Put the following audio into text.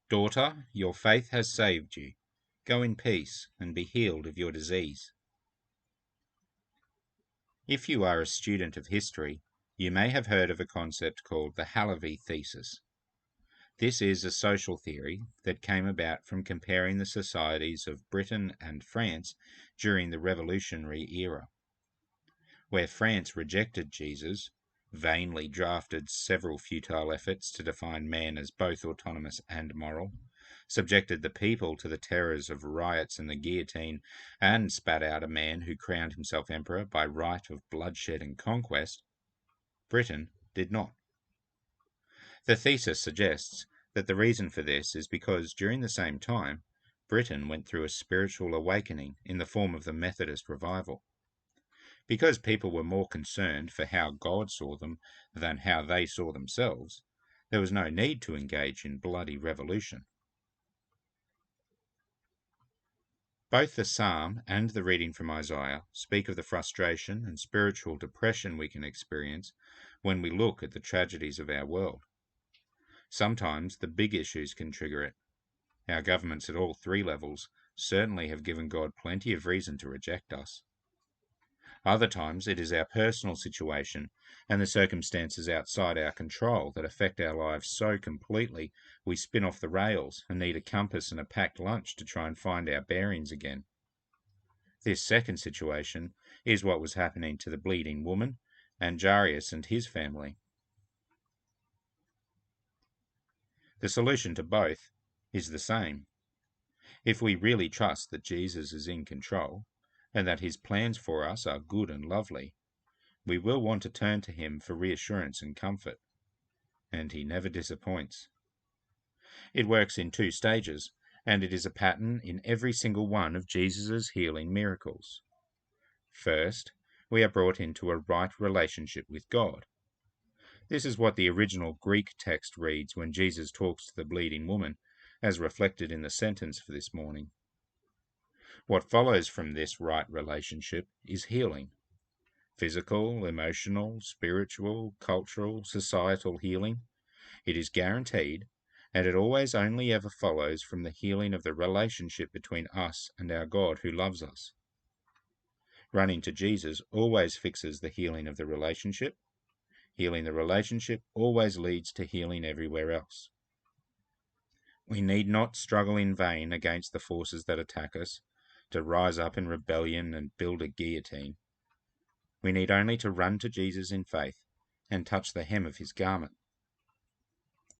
Daughter, your faith has saved you. Go in peace and be healed of your disease. If you are a student of history, you may have heard of a concept called the Halevi thesis. This is a social theory that came about from comparing the societies of Britain and France during the Revolutionary era. Where France rejected Jesus, vainly drafted several futile efforts to define man as both autonomous and moral, subjected the people to the terrors of riots and the guillotine, and spat out a man who crowned himself emperor by right of bloodshed and conquest, Britain did not. The thesis suggests that the reason for this is because during the same time, Britain went through a spiritual awakening in the form of the Methodist revival. Because people were more concerned for how God saw them than how they saw themselves, there was no need to engage in bloody revolution. Both the psalm and the reading from Isaiah speak of the frustration and spiritual depression we can experience when we look at the tragedies of our world. Sometimes the big issues can trigger it. Our governments at all three levels certainly have given God plenty of reason to reject us. Other times it is our personal situation and the circumstances outside our control that affect our lives so completely we spin off the rails and need a compass and a packed lunch to try and find our bearings again. This second situation is what was happening to the bleeding woman and Jairus and his family. The solution to both is the same. If we really trust that Jesus is in control, and that his plans for us are good and lovely, we will want to turn to him for reassurance and comfort. And he never disappoints. It works in two stages, and it is a pattern in every single one of Jesus' healing miracles. First, we are brought into a right relationship with God. This is what the original Greek text reads when Jesus talks to the bleeding woman, as reflected in the sentence for this morning. What follows from this right relationship is healing. Physical, emotional, spiritual, cultural, societal healing. It is guaranteed, and it always only ever follows from the healing of the relationship between us and our God who loves us. Running to Jesus always fixes the healing of the relationship. Healing the relationship always leads to healing everywhere else. We need not struggle in vain against the forces that attack us, to rise up in rebellion and build a guillotine. We need only to run to Jesus in faith and touch the hem of his garment.